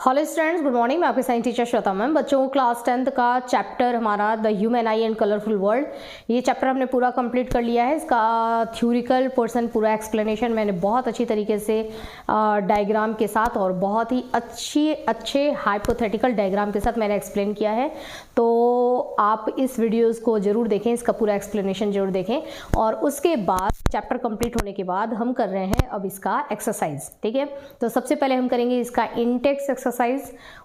Hello students, good morning. मैं आपके science teacher Shweta ma'am. बच्चों को क्लास 10th का चैप्टर हमारा the human I and colourful world, ये चैप्टर हमने पूरा कंप्लीट कर लिया है। इसका थ्योरिकल पोर्शन पूरा एक्सप्लेनेशन मैंने बहुत अच्छी तरीके से डायग्राम के साथ और बहुत ही अच्छे हाइपोथेटिकल डायग्राम के साथ मैंने एक्सप्लेन किया है। तो आप इस वीडियोज़ को ज़रूर देखें, इसका पूरा एक्सप्लेनेशन ज़रूर देखें। और उसके बाद चैप्टर कंप्लीट होने के बाद हम कर रहे हैं अब इसका एक्सरसाइज। ठीक है, तो सबसे पहले हम करेंगे इसका इंटेक्स एक्सरसाइज,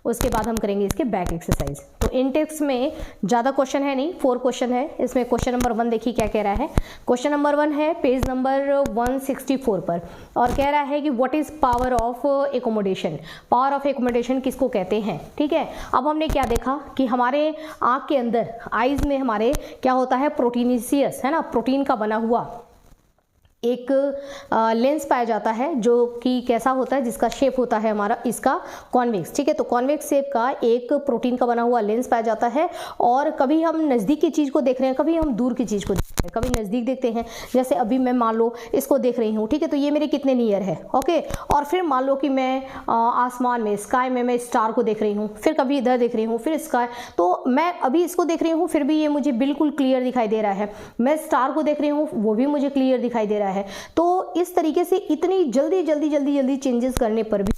उसके बाद हम करेंगे इसके बैक एक्सरसाइज। तो इंटेक्स में ज़्यादा क्वेश्चन है नहीं, 4 क्वेश्चन है इसमें। क्वेश्चन नंबर 1 देखिए क्या कह रहा है। क्वेश्चन नंबर 1 है पेज नंबर 164 पर और कह रहा है कि what is power of accommodation. Power of accommodation किसको कहते हैं। ठीक है, अब हमने क्या देखा कि हमारे आँख के अंदर आईज में हमारे क्या होता है, प्रोटीनिशियस है ना, प्रोटीन का बना हुआ एक लेंस पाया जाता है जो कि कैसा होता है, जिसका शेप होता है हमारा इसका कॉन्वेक्स। ठीक है, तो कॉन्वेक्स शेप का एक प्रोटीन का बना हुआ लेंस पाया जाता है। और कभी हम नज़दीक की चीज़ को देख रहे हैं, कभी हम दूर की चीज़ को देख रहे हैं, कभी नज़दीक देखते हैं। जैसे अभी मैं मान लो इसको देख रही हूँ, ठीक है, तो ये मेरे कितने नियर है। ओके, और फिर मान लो कि मैं आसमान में स्काई में मैं स्टार को देख रही हूँ, फिर कभी इधर देख रही हूँ, फिर स्काई, तो मैं अभी इसको देख रही हूँ फिर भी ये मुझे बिल्कुल क्लियर दिखाई दे रहा है। मैं स्टार को देख रही हूँ वो भी मुझे क्लियर दिखाई दे रहा है। तो इस तरीके से इतनी जल्दी चेंजेस करने पर भी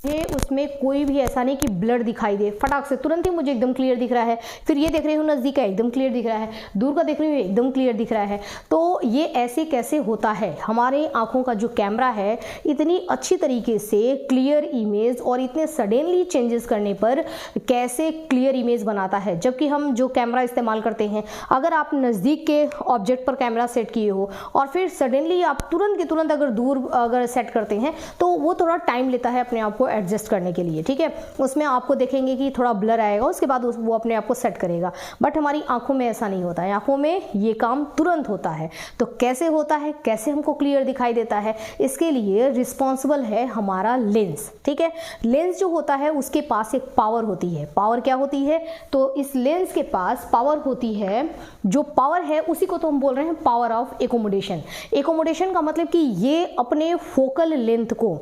ये उसमें कोई भी ऐसा नहीं कि ब्लर दिखाई दे, फटाक से तुरंत ही मुझे एकदम क्लियर दिख रहा है। फिर ये देख रही हूँ नज़दीक का एकदम क्लियर दिख रहा है, दूर का देख रही हूँ एकदम क्लियर दिख रहा है। तो ये ऐसे कैसे होता है, हमारे आँखों का जो कैमरा है इतनी अच्छी तरीके से क्लियर इमेज और इतने सडनली चेंजेस करने पर कैसे क्लियर इमेज बनाता है। जबकि हम जो कैमरा इस्तेमाल करते हैं, अगर आप नज़दीक के ऑब्जेक्ट पर कैमरा सेट किए हो और फिर सडनली आप तुरंत के तुरंत अगर दूर अगर सेट करते हैं तो वो थोड़ा टाइम लेता है अपने आप को एडजस्ट करने के लिए। ठीक है, उसमें आपको देखेंगे कि थोड़ा ब्लर आएगा, उसके बाद वो अपने आप को सेट करेगा। बट हमारी आंखों में ऐसा नहीं होता है, आंखों में ये काम तुरंत होता है। तो कैसे होता है, कैसे हमको क्लियर दिखाई देता है, इसके लिए रिस्पॉन्सिबल है हमारा लेंस। ठीक है, लेंस जो होता है उसके पास एक पावर होती है। पावर क्या होती है, तो इस लेंस के पास पावर होती है, जो पावर है उसी को तो हम बोल रहे हैं पावर ऑफ एकोमोडेशन। एकोमोडेशन का मतलब कि ये अपने फोकल लेंथ को,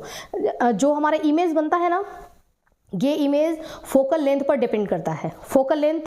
जो हमारा इमेज बनता है ना, ये इमेज फोकल लेंथ पर डिपेंड करता है। फोकल लेंथ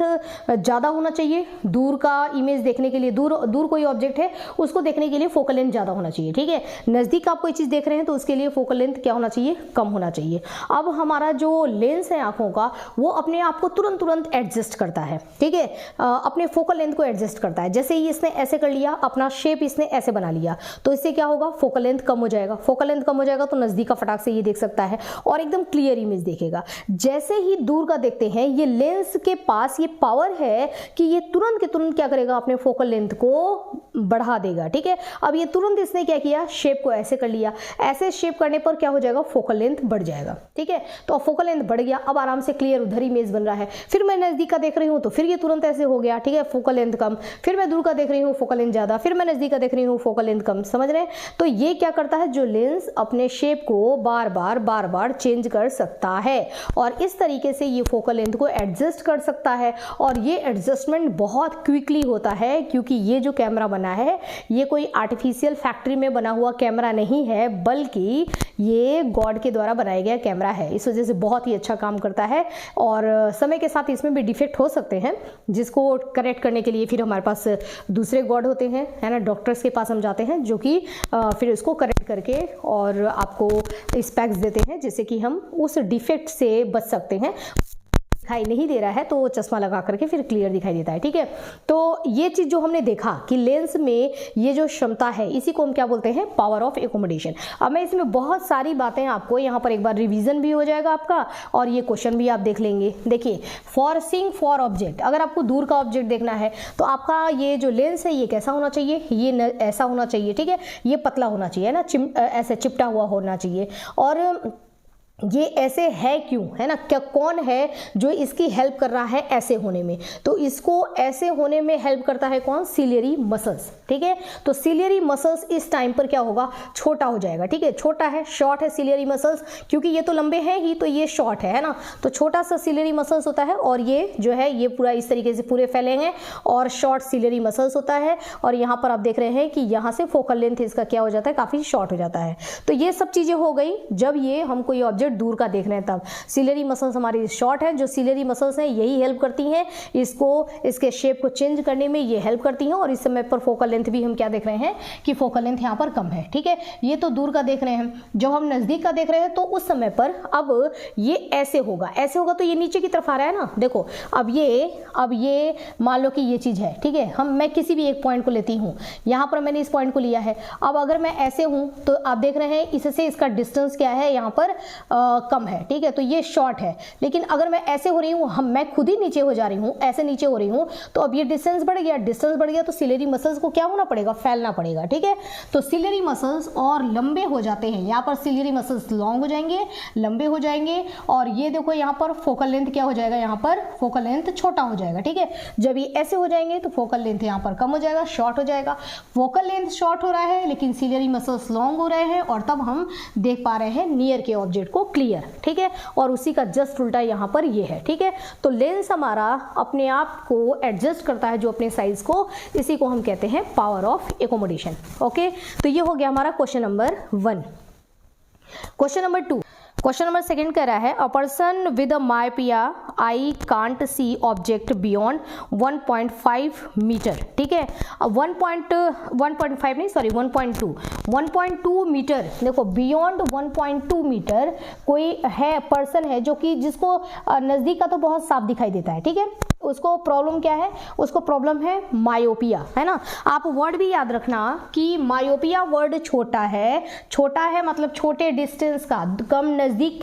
ज़्यादा होना चाहिए दूर का इमेज देखने के लिए, दूर कोई ऑब्जेक्ट है उसको देखने के लिए फोकल लेंथ ज़्यादा होना चाहिए। ठीक है, नज़दीक आप कोई चीज़ देख रहे हैं तो उसके लिए फोकल लेंथ क्या होना चाहिए, कम होना चाहिए। अब हमारा जो लेंस है आँखों का, वो अपने आप को तुरंत एडजस्ट करता है। ठीक है, अपने फोकल लेंथ को एडजस्ट करता है। जैसे ही इसने ऐसे कर लिया, अपना शेप इसने ऐसे बना लिया, तो इससे क्या होगा, फोकल लेंथ कम हो जाएगा। फोकल लेंथ कम हो जाएगा तो नज़दीक का फटाक से ये देख सकता है और एकदम क्लियर इमेज देखेगा। जैसे ही दूर का देखते हैं, ये लेंस के पास ये पावर है कि ये तुरंत के तुरंत क्या करेगा, अपने फोकल लेंथ को बढ़ा देगा। ठीक है, अब ये तुरंत इसने क्या किया, शेप को ऐसे कर लिया। ऐसे शेप करने पर क्या हो जाएगा, फोकल लेंथ बढ़ जाएगा। ठीक है, तो अब फोकल लेंथ बढ़ गया, अब आराम से क्लियर उधर इमेज बन रहा है। फिर मैं नज़दीक का देख रही हूँ तो फिर ये तुरंत ऐसे हो गया। ठीक है, फोकल लेंथ कम, फिर मैं दूर का देख रही हूँ फोकल लेंथ ज़्यादा, फिर मैं नज़दीक का देख रही हूँ फोकल लेंथ कम। समझ रहे हैं, तो ये क्या करता है, जो लेंस अपने शेप को बार बार चेंज कर सकता है और इस तरीके से ये फोकल लेंथ को एडजस्ट कर सकता है। और ये एडजस्टमेंट बहुत क्विकली होता है, क्योंकि ये जो कैमरा बना है ये कोई आर्टिफिशियल फैक्ट्री में बना हुआ कैमरा नहीं है, बल्कि ये गॉड के द्वारा बनाया गया कैमरा है। इस वजह से बहुत ही अच्छा काम करता है। और समय के साथ इसमें भी डिफेक्ट हो सकते हैं, जिसको करेक्ट करने के लिए फिर हमारे पास दूसरे गॉड होते हैं, है ना, डॉक्टर्स के पास हम जाते हैं, जो कि फिर उसको करेक्ट करके और आपको स्पेक्स देते हैं, जिससे कि हम उस डिफेक्ट से बच सकते हैं। दिखाई नहीं दे रहा है तो चश्मा लगा करके फिर क्लियर दिखाई देता है। ठीक है, तो ये चीज जो हमने देखा कि लेंस में ये जो क्षमता है, इसी को हम क्या बोलते हैं, पावर ऑफ एकोमोडेशन। अब मैं इसमें बहुत सारी बातें आपको यहाँ पर एक बार रिवीजन भी हो जाएगा आपका, और ये क्वेश्चन भी आप देख लेंगे। देखिए, फॉर सीइंग फॉर ऑब्जेक्ट, अगर आपको दूर का ऑब्जेक्ट देखना है तो आपका ये जो लेंस है ये कैसा होना चाहिए, ये ऐसा होना चाहिए। ठीक है, ये पतला होना चाहिए ना, ऐसे चिपटा हुआ होना चाहिए। और ये ऐसे है क्यों, है ना, क्या कौन है जो इसकी हेल्प कर रहा है ऐसे होने में, तो इसको ऐसे होने में हेल्प करता है कौन, सिलियरी मसल्स। ठीक है, तो सिलियरी मसल्स इस टाइम पर क्या होगा, छोटा हो जाएगा। ठीक है, छोटा है, शॉर्ट है सिलियरी मसल्स, क्योंकि ये तो लंबे हैं ही, तो ये शॉर्ट है ना, तो छोटा सा सिलियरी मसल्स होता है। और ये जो है ये पूरा इस तरीके से पूरे फैले हैं और शॉर्ट सिलियरी मसल्स होता है। और यहाँ पर आप देख रहे हैं कि यहाँ से फोकल लेंथ इसका क्या हो जाता है, काफी शॉर्ट हो जाता है। तो ये सब चीजें हो गई जब ये हम कोई ऑब्जेक्ट ऑब्जेक्ट दूर का देख रहे हैं तब। सिलेरी मसल्स हमारी शॉर्ट है, जो सिलेरी मसल्स हैं यही हेल्प करती हैं इसको, इसके शेप को चेंज करने में ये हेल्प करती हैं। और इस समय पर फोकल लेंथ भी हम क्या देख रहे हैं कि फोकल लेंथ यहाँ पर कम है, ठीक है। ये तो दूर का देख रहे हैं, जब हम नजदीक का देख रहे हैं तो उस समय पर अब ये ऐसे होगा, ऐसे होगा तो ये नीचे की तरफ आ रहा है ना, देखो अब ये मान लो कि ये चीज है, ठीक है। मैं किसी भी एक पॉइंट को लेती हूँ, यहाँ पर मैंने इस पॉइंट को लिया है। अब अगर मैं ऐसे हूँ तो आप देख रहे हैं इससे इसका डिस्टेंस क्या है यहाँ पर कम है, ठीक है, तो ये शॉर्ट है। लेकिन अगर मैं ऐसे हो रही हूँ, मैं खुद ही नीचे हो जा रही हूँ, ऐसे नीचे हो रही हूँ, तो अब ये डिस्टेंस बढ़ गया, डिस्टेंस बढ़ गया तो सिलेरी मसल्स को क्या होना पड़ेगा, फैलना पड़ेगा, ठीक है। तो सिलेरी मसल्स और लंबे हो जाते हैं, यहाँ पर सिलेरी मसल्स लॉन्ग हो जाएंगे, लंबे हो जाएंगे। और ये देखो यहाँ पर फोकल लेंथ क्या हो जाएगा, यहाँ पर फोकल लेंथ छोटा हो जाएगा, ठीक है। जब ये ऐसे हो जाएंगे तो फोकल लेंथ यहाँ पर कम हो जाएगा, शॉर्ट हो जाएगा। फोकल लेंथ शॉर्ट हो रहा है लेकिन सिलेरी मसल्स लॉन्ग हो रहे हैं, और तब हम देख पा रहे हैं नियर के ऑब्जेक्ट को क्लियर, ठीक है। और उसी का जस्ट उल्टा यहाँ पर ये है, ठीक है। तो लेंस हमारा अपने आप को एडजस्ट करता है, जो अपने साइज को, इसी को हम कहते हैं पावर ऑफ एकोमोडेशन। ओके, तो ये हो गया हमारा question number 1। Question number 2, question number 2 कह रहा है a person with a myopia eye can't see object beyond 1.5 metre, ठीक है। 1.5 नहीं, सॉरी 1.2 मीटर। देखो बियॉन्ड 1.2 मीटर कोई है, पर्सन है जो कि जिसको नजदीक का तो बहुत साफ दिखाई देता है, ठीक है। उसको प्रॉब्लम क्या है, उसको प्रॉब्लम है मायोपिया, है ना। आप वर्ड भी याद रखना कि मायोपिया वर्ड छोटा है, छोटा है मतलब छोटे डिस्टेंस का, कम नजदीक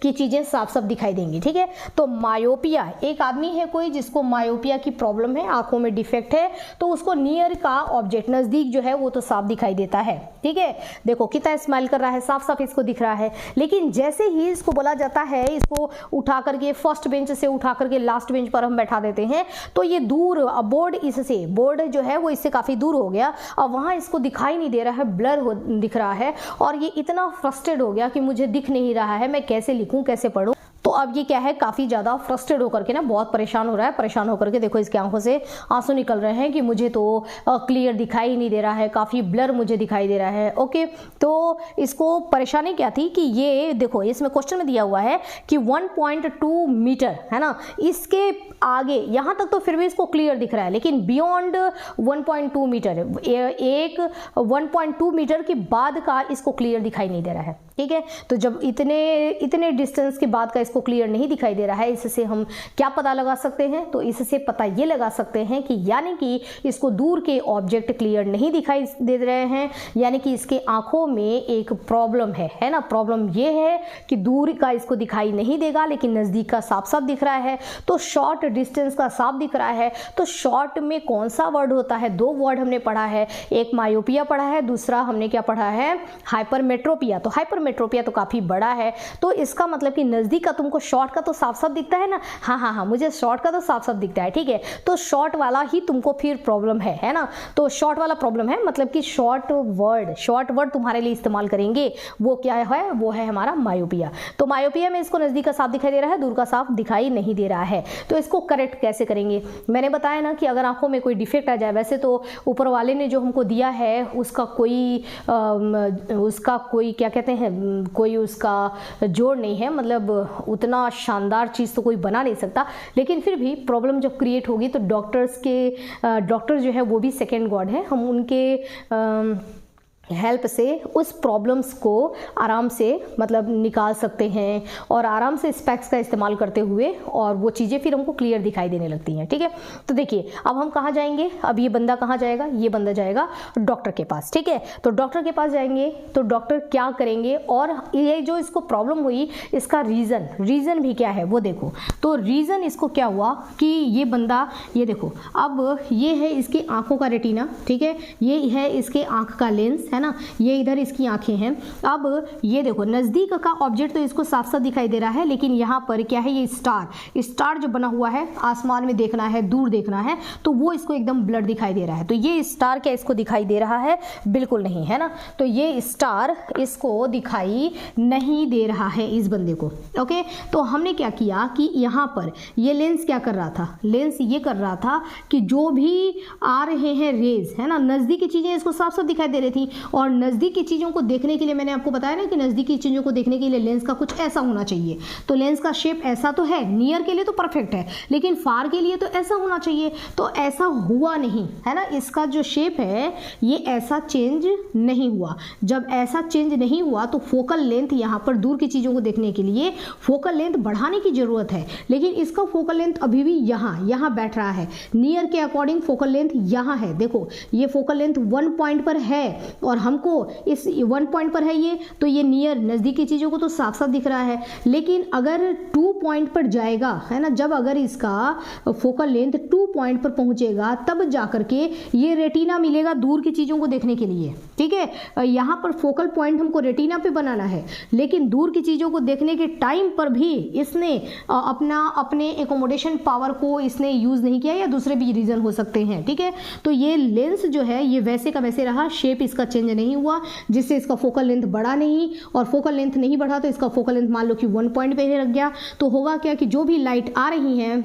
की चीजें साफ साफ दिखाई देंगी, ठीक है। तो मायोपिया, एक आदमी है कोई जिसको मायोपिया की प्रॉब्लम है, आंखों में डिफेक्ट है, तो उसको नियर का ऑब्जेक्ट, नजदीक जो है वो तो साफ दिखाई देता है, ठीक है। देखो कितना स्माइल कर रहा है, साफ साफ इसको दिख रहा है। लेकिन जैसे ही इसको बोला जाता है, इसको उठा करके फर्स्ट बेंच से उठा करके लास्ट बेंच पर हम बैठा देते हैं, तो ये दूर, बोर्ड इससे, बोर्ड जो है वो इससे काफी दूर हो गया, और वहां इसको दिखाई नहीं दे रहा है, ब्लर दिख रहा है, और ये इतना फ्रस्ट्रेट हो गया कि मुझे दिख नहीं रहा है, मैं कैसे लिखूं, कैसे पढूं। तो अब ये क्या है, काफी ज्यादा फ्रस्ट्रेट होकर के ना बहुत परेशान हो रहा है। परेशान होकर के देखो इसकी आंखों से आंसू निकल रहे हैं कि मुझे तो क्लियर दिखाई नहीं दे रहा है, काफी ब्लर मुझे दिखाई दे रहा है। ओके, तो इसको परेशानी क्या थी कि ये देखो इसमें क्वेश्चन में दिया हुआ है कि 1.2 मीटर, है ना, इसके आगे यहां तक तो फिर भी इसको क्लियर दिख रहा है, लेकिन बियॉन्ड 1.2 मीटर, एक 1.2 मीटर के बाद का इसको क्लियर दिखाई नहीं दे रहा है, ठीक है। तो जब इतने डिस्टेंस के बाद का इसको क्लियर नहीं दिखाई दे रहा है, इससे हम क्या पता लगा सकते हैं, तो इससे पता ये लगा सकते हैं कि यानी कि इसको दूर के ऑब्जेक्ट क्लियर नहीं दिखाई दे रहे हैं, यानी कि इसके आंखों में एक प्रॉब्लम है ना। प्रॉब्लम ये है कि दूर का इसको दिखाई नहीं देगा लेकिन नजदीक का साफ साफ दिख रहा है, तो शॉर्ट डिस्टेंस का साफ दिख रहा है। तो शॉर्ट में कौन सा वर्ड होता है, 2 वर्ड हमने पढ़ा है, एक मायोपिया पढ़ा है, दूसरा हमने क्या पढ़ा है, हाइपरमेट्रोपिया। तो हाइपरमेट्रोपिया तो काफी बड़ा है, तो इसका मतलब कि नजदीक का तुमको शॉर्ट का तो साफ साफ दिखता है ना, हाँ मुझे शॉर्ट का तो साफ साफ दिखता है, ठीक है। तो शॉर्ट वाला ही तुमको फिर प्रॉब्लम है ना। तो शॉर्ट वाला प्रॉब्लम है, मतलब कि शॉर्ट वर्ड तुम्हारे लिए इस्तेमाल करेंगे, वो क्या है, वो है हमारा मायोपिया। तो मायोपिया में इसको नजदीक का साफ दिखाई दे रहा है, दूर का साफ दिखाई नहीं दे रहा है। तो इसको करेक्ट कैसे करेंगे, मैंने बताया ना कि अगर आंखों में कोई डिफेक्ट आ जाए, वैसे तो ऊपर वाले ने जो हमको दिया है उसका कोई क्या कहते हैं, कोई उसका जोड़ नहीं है, मतलब उतना शानदार चीज़ तो कोई बना नहीं सकता। लेकिन फिर भी प्रॉब्लम जब क्रिएट होगी तो डॉक्टर जो है वो भी सेकेंड गॉड है, हम उनके हेल्प से उस प्रॉब्लम्स को आराम से मतलब निकाल सकते हैं, और आराम से स्पेक्स का इस्तेमाल करते हुए, और वो चीज़ें फिर हमको क्लियर दिखाई देने लगती हैं, ठीक है। तो देखिए अब हम कहाँ जाएंगे, अब ये बंदा कहाँ जाएगा, ये बंदा जाएगा डॉक्टर के पास, ठीक है। तो डॉक्टर के पास जाएंगे तो डॉक्टर क्या करेंगे, और ये जो इसको प्रॉब्लम हुई इसका रीज़न भी क्या है वो देखो। तो रीज़न इसको क्या हुआ कि ये बंदा, ये देखो अब ये है इसकी आंखों का रेटिना, ठीक है, ये है इसके आंख का लेंस, है ना, ये इधर इसकी आंखें हैं। अब ये देखो नजदीक का ऑब्जेक्ट तो इसको साफ साफ दिखाई दे रहा है, लेकिन यहाँ पर क्या है, ये स्टार जो बना हुआ है, आसमान में देखना है, दूर देखना है, तो वो इसको एकदम ब्लर दिखाई दे रहा है। तो ये स्टार क्या इसको दिखाई दे रहा है, बिल्कुल नहीं, है ना। तो ये स्टार इसको दिखाई नहीं दे रहा है इस बंदे को। ओके, तो हमने क्या किया कि यहाँ पर ये लेंस क्या कर रहा था, लेंस ये कर रहा था कि जो भी आ रहे हैं रेज, है ना, नजदीक की चीजें इसको साफ साफ दिखाई दे रही थी, और नज़दीक की चीज़ों को देखने के लिए मैंने आपको बताया ना कि नज़दीक की चीज़ों को देखने के लिए लेंस का कुछ ऐसा होना चाहिए। तो लेंस का शेप ऐसा तो है, नियर के लिए तो परफेक्ट है, लेकिन फार के लिए तो ऐसा होना चाहिए। तो ऐसा हुआ नहीं है ना, इसका जो शेप है ये ऐसा चेंज नहीं हुआ। जब ऐसा चेंज नहीं हुआ तो फोकल लेंथ यहाँ पर दूर की चीज़ों को देखने के लिए फोकल लेंथ बढ़ाने की ज़रूरत है, लेकिन इसका फोकल लेंथ अभी भी यहाँ बैठ रहा है। नियर के अकॉर्डिंग फोकल लेंथ यहाँ है, देखो ये फोकल लेंथ 1 पॉइंट पर है और हमको इस 1 पॉइंट पर है ये, तो ये नियर नज़दीकी चीज़ों को तो साफ साफ दिख रहा है। लेकिन अगर 2 पॉइंट पर जाएगा है ना, जब अगर इसका फोकल लेंथ 2 पॉइंट पर पहुंचेगा तब जाकर के ये रेटिना मिलेगा दूर की चीज़ों को देखने के लिए। ठीक है, यहाँ पर फोकल पॉइंट हमको रेटिना पे बनाना है, लेकिन दूर की चीज़ों को देखने के टाइम पर भी इसने अपने एकोमोडेशन पावर को इसने यूज़ नहीं किया, या दूसरे भी रीज़न हो सकते हैं। ठीक है, तो ये लेंस जो है ये वैसे का वैसे रहा, शेप इसका चेंज नहीं हुआ, जिससे इसका फोकल लेंथ बढ़ा नहीं, और फोकल लेंथ नहीं बढ़ा तो इसका फोकल लेंथ मान लो कि 1 पॉइंट पे ही रख गया। तो होगा क्या कि जो भी लाइट आ रही है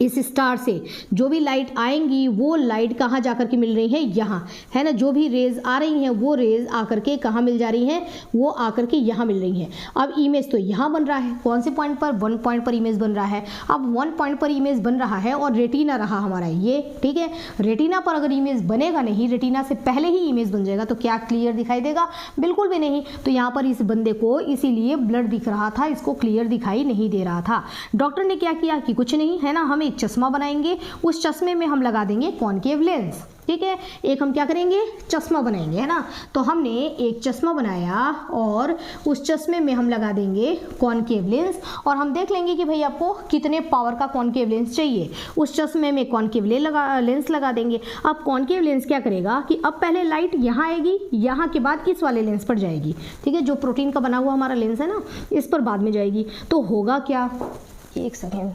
इस स्टार से, जो भी लाइट आएंगी वो लाइट कहाँ जाकर के मिल रही है, यहाँ है ना। जो भी रेज आ रही हैं वो रेज आकर के कहाँ मिल जा रही हैं, वो आकर के यहाँ मिल रही हैं। अब इमेज तो यहाँ बन रहा है, कौन से पॉइंट पर, 1 पॉइंट पर इमेज बन रहा है। अब 1 पॉइंट पर इमेज बन रहा है और रेटिना रहा हमारा ये। ठीक है, रेटिना पर अगर इमेज बनेगा नहीं, रेटिना से पहले ही इमेज बन जाएगा, तो क्या क्लियर दिखाई देगा, बिल्कुल भी नहीं। तो यहाँ पर इस बंदे को इसीलिए ब्लड दिख रहा था, इसको क्लियर दिखाई नहीं दे रहा था। डॉक्टर ने क्या किया कि कुछ नहीं है ना, हम एक चश्मा बनाएंगे, उस चश्मे में हम लगा देंगे कॉनकेव लेंस। ठीक है, एक हम क्या करेंगे, चश्मा बनाएंगे है ना। तो हमने एक चश्मा बनाया और उस चश्मे में हम लगा देंगे कॉनकेव लेंस, और हम देख लेंगे कि भाई आपको कितने पावर का कॉनकेव लेंस चाहिए। उस चश्मे में कॉनकेव लेंस लगा देंगे। अब कॉनकेव लेंस क्या करेगा कि अब पहले लाइट यहाँ आएगी, यहाँ के बाद इस वाले लेंस पर जाएगी। ठीक है, जो प्रोटीन का बना हुआ हमारा लेंस है ना, इस पर बाद में जाएगी। तो होगा क्या, एक सेकेंड,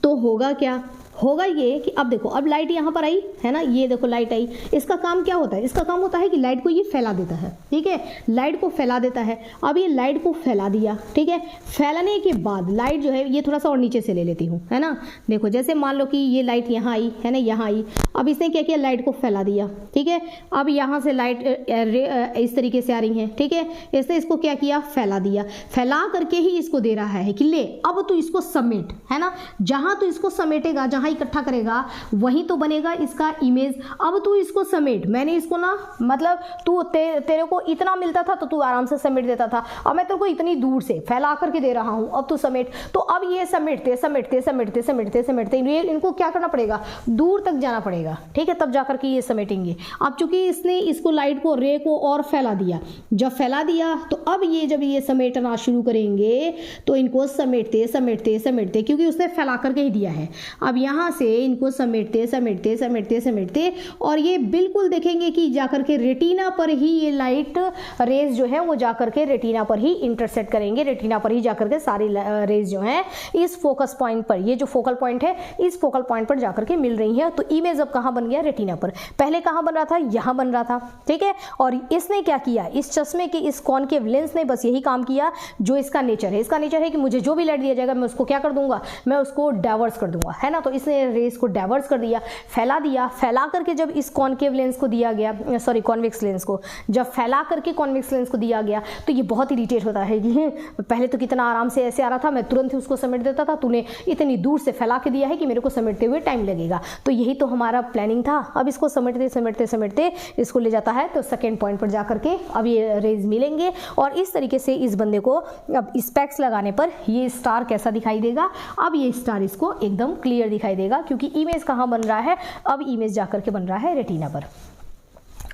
तो होगा क्या, होगा ये कि अब देखो, अब लाइट यहाँ पर आई है ना, ये देखो लाइट आई। इसका काम क्या होता है, इसका काम होता है कि लाइट को ये फैला देता है। ठीक है, लाइट को फैला देता है। अब ये लाइट को फैला दिया, ठीक है, फैलाने के बाद लाइट जो है ये थोड़ा सा और नीचे से ले लेती हूँ है ना। देखो जैसे मान लो कि ये लाइट यहाँ आई है ना, यहाँ आई। अब इसने क्या किया, लाइट को फैला दिया। ठीक है, अब यहाँ से लाइट इस तरीके से आ रही है। ठीक है, इसने इसको क्या किया, फैला दिया। फैला करके ही इसको दे रहा है कि ले अब तू इसको समेट, है ना। जहाँ तू इसको समेटेगा, जहाँ इकट्ठा करेगा, वहीं तो बनेगा इसका इमेज। अब तू इसको समेट, मैंने इसको ना, मतलब तू तेरे को इतना मिलता था तो तू आराम से समेट देता था, अब मैं तेरे को इतनी दूर से फैला करके दे रहा हूं, अब तू समेट। तो अब ये समेटते समेटते समेटते समेटते समेटते इनको क्या करना पड़ेगा, दूर तक जाना पड़ेगा। ठीक है, तब जाकर के ये समेटेंगे। अब चूंकि इसने इसको लाइट को, रे को और फैला दिया, जब फैला दिया तो अब ये जब ये समेटना शुरू करेंगे तो इनको समेटते समेटते समेटते, क्योंकि उसने फैला करके ही दिया है, अब यहाँ से इनको समेटते समेटते समेटते समेटते, और ये बिल्कुल देखेंगे कि जाकर के रेटिना पर ही ये लाइट रेज जो है वो जाकर के रेटिना पर ही इंटरसेक्ट करेंगे। रेटिना पर ही जाकर के सारी रेज जो है इस फोकस पॉइंट पर, ये जो फोकल पॉइंट है इस फोकल पॉइंट पर जाकर के मिल रही है। तो इमेज अब कहाँ बन गया, रेटिना पर। पहले कहाँ बन रहा था, यहाँ बन रहा था। ठीक है, और इसने क्या किया, इस चश्मे के इस कॉनकेव लेंस ने बस यही काम किया जो इसका नेचर है। इसका नेचर है कि मुझे जो भी लाइट दिया जाएगा मैं उसको क्या कर दूंगा, मैं उसको डाइवर्स कर दूंगा, है ना। तो इसने रेस को डाइवर्स कर दिया, फैला दिया। फैला करके जब इस कॉनकेव लेंस को दिया गया, सॉरी कॉन्वेक्स लेंस को जब फैला करके कॉन्वेक्स लेंस को दिया गया, तो ये बहुत इरिटेट होता है कि पहले तो कितना आराम से ऐसे आ रहा था, मैं तुरंत ही उसको समेट देता था, तूने इतनी दूर से फैला के दिया है कि मेरे को समेटते हुए टाइम लगेगा। तो यही तो हमारा प्लानिंग था। अब इसको समेटते समेटते समेटते इसको ले जाता है तो सेकेंड पॉइंट पर जाकर के अब ये रेज मिलेंगे, और इस तरीके से इस बंदे को अब स्पेक्स लगाने पर ये स्टार कैसा दिखाई देगा। अब ये स्टार इसको एकदम क्लियर दिखाई देगा, क्योंकि इमेज कहाँ बन रहा है, अब इमेज जाकर के बन रहा है रेटिना पर।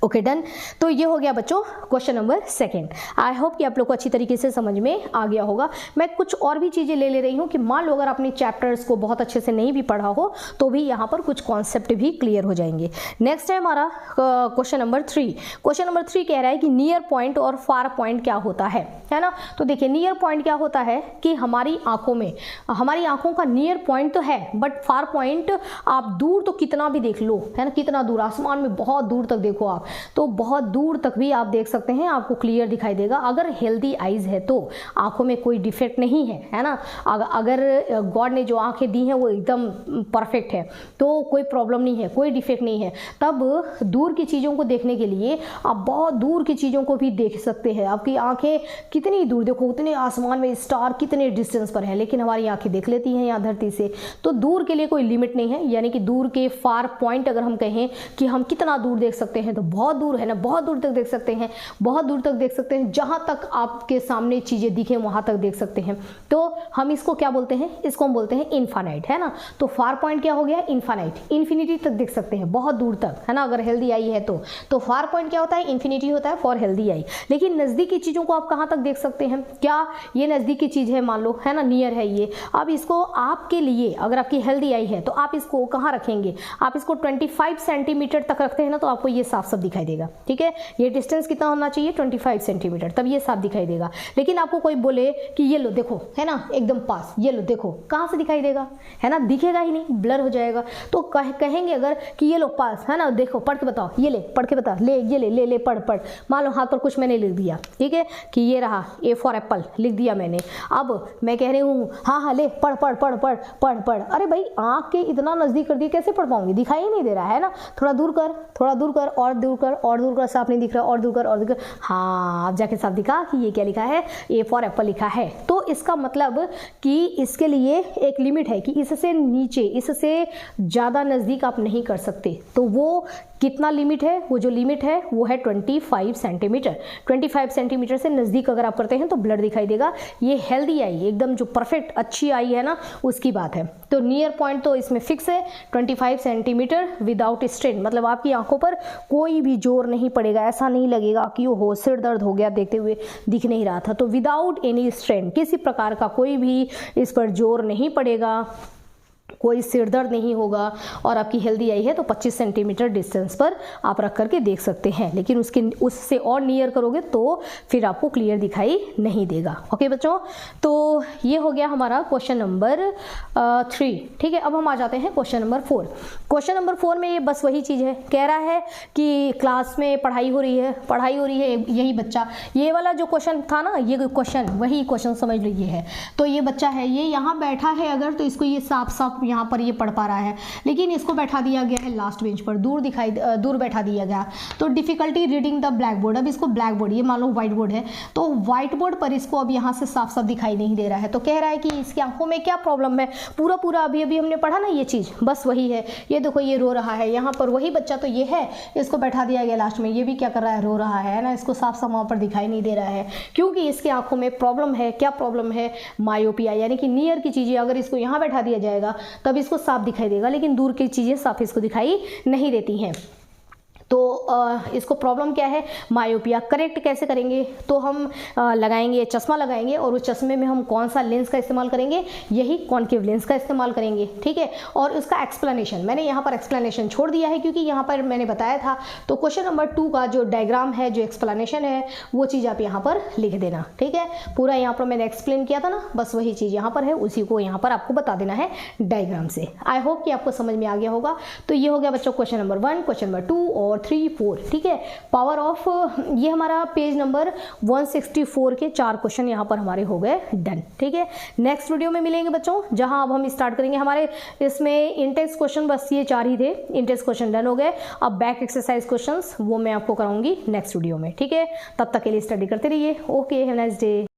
Okay done. तो ये हो गया बच्चों क्वेश्चन नंबर 2। आई होप कि आप लोग को अच्छी तरीके से समझ में आ गया होगा। मैं कुछ और भी चीज़ें ले रही हूँ कि मान लो अगर अपने चैप्टर्स को बहुत अच्छे से नहीं भी पढ़ा हो तो भी यहाँ पर कुछ कॉन्सेप्ट भी क्लियर हो जाएंगे। नेक्स्ट है हमारा क्वेश्चन नंबर 3। क्वेश्चन नंबर 3 कह रहा है कि नियर पॉइंट और फार पॉइंट क्या होता है ना। तो देखिए नियर पॉइंट क्या होता है कि हमारी आंखों में, हमारी आंखों का नियर पॉइंट तो है, बट फार पॉइंट आप दूर तो कितना भी देख लो, है ना, कितना दूर, आसमान में बहुत दूर तक देखो आप, तो बहुत दूर तक भी आप देख सकते हैं, आपको क्लियर दिखाई देगा। अगर हेल्दी आईज है तो आंखों में कोई डिफेक्ट नहीं है ना, अगर गॉड ने जो आंखें दी हैं वो एकदम परफेक्ट है तो कोई प्रॉब्लम नहीं है, कोई डिफेक्ट नहीं है, तब दूर की चीज़ों को देखने के लिए आप बहुत दूर की चीज़ों को भी देख सकते हैं। आपकी आंखें कितनी दूर, देखो उतने आसमान में स्टार कितने डिस्टेंस पर है, लेकिन हमारी आंखें देख लेती हैं यहाँ धरती से। तो दूर के लिए कोई लिमिट नहीं है, यानी कि दूर के फार पॉइंट अगर हम कहें कि हम कितना दूर देख सकते हैं तो बहुत दूर है ना, बहुत दूर तक देख सकते हैं, बहुत दूर तक देख सकते हैं, जहां तक आपके सामने चीजें दिखें वहां तक देख सकते हैं। तो हम इसको क्या बोलते हैं, इसको हम बोलते हैं इनफाइनाइट, है ना। तो फार पॉइंट क्या हो गया, इनफाइनाइट, इन्फिनिटी तक देख सकते हैं, बहुत दूर तक, है ना, अगर हेल्दी आई है तो फार पॉइंट क्या होता है, इन्फिनिटी होता है फॉर हेल्दी आई। लेकिन नजदीकी चीजों को आप कहां तक देख सकते हैं, क्या ये नजदीकी चीज है, मान लो, है ना, नियर है ये, अब इसको आपके लिए अगर आपकी हेल्दी आई है तो आप इसको कहां रखेंगे, आप इसको 25 सेंटीमीटर तक रखते हैं ना, तो आपको ये साफ साफ दिखाई देगा, ठीक है। ये डिस्टेंस कितना होना चाहिए, 25 सेंटीमीटर, तब ये साफ दिखाई देगा। लेकिन आपको कोई बोले कि ये लो देखो, है ना, एकदम पास, ये लो देखो, कहां से दिखाई देगा, है ना, दिखेगा ही नहीं, ब्लर हो जाएगा। तो कहेंगे अगर कि ये लो पास, है ना, देखो पढ़ के बताओ, ये ले पढ़ के बता, ले ये ले ले पढ़ पढ़, मान लो हाथ पर कुछ मैंने लिख दिया, ठीक है, कि ये रहा ए फॉर एप्पल लिख दिया मैंने, अब मैं कह रही हूँ हाँ ले पढ़ पढ़ पढ़ पढ़ पढ़ पढ़, अरे भाई आंख के इतना नजदीक कर दिया, कैसे पढ़ पाऊंगी, दिखाई ही नहीं दे रहा है ना, थोड़ा दूर कर, थोड़ा दूर कर, और दूर कर, और दूर कर, साफ नहीं दिख रहा, और दूर कर, और दूर कर, हाँ अब जाके साफ दिखा कि ये क्या लिखा है, ए फॉर एप्पल लिखा है। तो इसका मतलब कि इसके लिए एक लिमिट है कि इससे नीचे, इससे ज़्यादा नज़दीक आप नहीं कर सकते। तो वो कितना लिमिट है, वो जो लिमिट है वो है 25 सेंटीमीटर। 25 सेंटीमीटर से नज़दीक अगर आप करते हैं तो ब्लर दिखाई देगा। ये हेल्दी आई, एकदम जो परफेक्ट अच्छी आई है ना, उसकी बात है। तो नियर पॉइंट तो इसमें फिक्स है 25 सेंटीमीटर विदाउट स्ट्रेन, मतलब आपकी आंखों पर कोई भी जोर नहीं पड़ेगा, ऐसा नहीं लगेगा कि वो सिर दर्द हो गया देखते हुए दिख नहीं रहा था। तो विदाउट एनी स्ट्रेन, किसी प्रकार का कोई भी इस पर जोर नहीं पड़ेगा, कोई सिर दर्द नहीं होगा, और आपकी हेल्दी आई है तो 25 सेंटीमीटर डिस्टेंस पर आप रख करके देख सकते हैं। लेकिन उससे और नियर करोगे तो फिर आपको क्लियर दिखाई नहीं देगा। ओके बच्चों, तो ये हो गया हमारा क्वेश्चन नंबर 3, ठीक है। अब हम आ जाते हैं क्वेश्चन नंबर 4। क्वेश्चन नंबर 4 में ये बस वही चीज़ है, कह रहा है कि क्लास में पढ़ाई हो रही है, यही बच्चा, ये वाला जो क्वेश्चन था ना, ये क्वेश्चन वही क्वेश्चन समझ लीजिए है। तो ये बच्चा है, ये यहाँ बैठा है अगर, तो इसको ये साफ साफ यहाँ पर ये पढ़ पा रहा है, लेकिन इसको बैठा दिया गया है लास्ट बेंच पर, दूर बैठा दिया गया, तो difficulty reading the black board. अब इसको ब्लैक बोर्ड, ये मान लो व्हाइट बोर्ड है, तो व्हाइट बोर्ड पर इसको अब यहाँ से साफ साफ दिखाई नहीं दे रहा है। तो कह रहा है कि इसकी आंखों में क्या प्रॉब्लम है, पूरा अभी हमने पढ़ा ना ये चीज़, बस वही है। ये देखो ये रो रहा है यहाँ पर, वही बच्चा तो ये है, इसको बैठा दिया गया लास्ट में, ये भी क्या कर रहा है, रो रहा है ना, इसको साफ साफ वहाँ पर दिखाई नहीं दे रहा है, क्योंकि इसकी आंखों में प्रॉब्लम है। क्या प्रॉब्लम है, मायोपिया, यानी कि नियर की चीज़ें अगर इसको यहाँ बैठा दिया जाएगा तब इसको साफ दिखाई देगा, लेकिन दूर की चीज़ें साफ इसको दिखाई नहीं देती हैं। तो इसको प्रॉब्लम क्या है, मायोपिया। करेक्ट कैसे करेंगे, तो हम लगाएंगे, चश्मा लगाएंगे, और उस चश्मे में हम कौन सा लेंस का इस्तेमाल करेंगे, यही कॉन्केव लेंस का इस्तेमाल करेंगे, ठीक है। और उसका एक्सप्लेनेशन मैंने यहाँ पर एक्सप्लेनेशन छोड़ दिया है, क्योंकि यहाँ पर मैंने बताया था। तो क्वेश्चन नंबर 2 का जो डायग्राम है, जो एक्सप्लेनेशन है, वो चीज़ आप यहाँ पर लिख देना, ठीक है। पूरा यहाँ पर मैंने एक्सप्लेन किया था ना, बस वही चीज़ यहाँ पर है, उसी को यहाँ पर आपको बता देना है डायग्राम से। आई होप कि आपको समझ में आ गया होगा। तो ये हो गया बच्चों क्वेश्चन नंबर 1, क्वेश्चन नंबर 2 और 3, 4, ठीक है। पावर ऑफ, ये हमारा पेज नंबर 164 के 4 क्वेश्चन यहाँ पर हमारे हो गए डन, ठीक है। नेक्स्ट वीडियो में मिलेंगे बच्चों, जहां अब हम स्टार्ट करेंगे हमारे इसमें इंटेक्स क्वेश्चन, बस ये 4 ही थे, इंटेक्स क्वेश्चन डन हो गए। अब बैक एक्सरसाइज क्वेश्चंस वो मैं आपको कराऊंगी नेक्स्ट वीडियो में, ठीक है। तब तक के लिए स्टडी करते रहिए। Okay, have a nice day.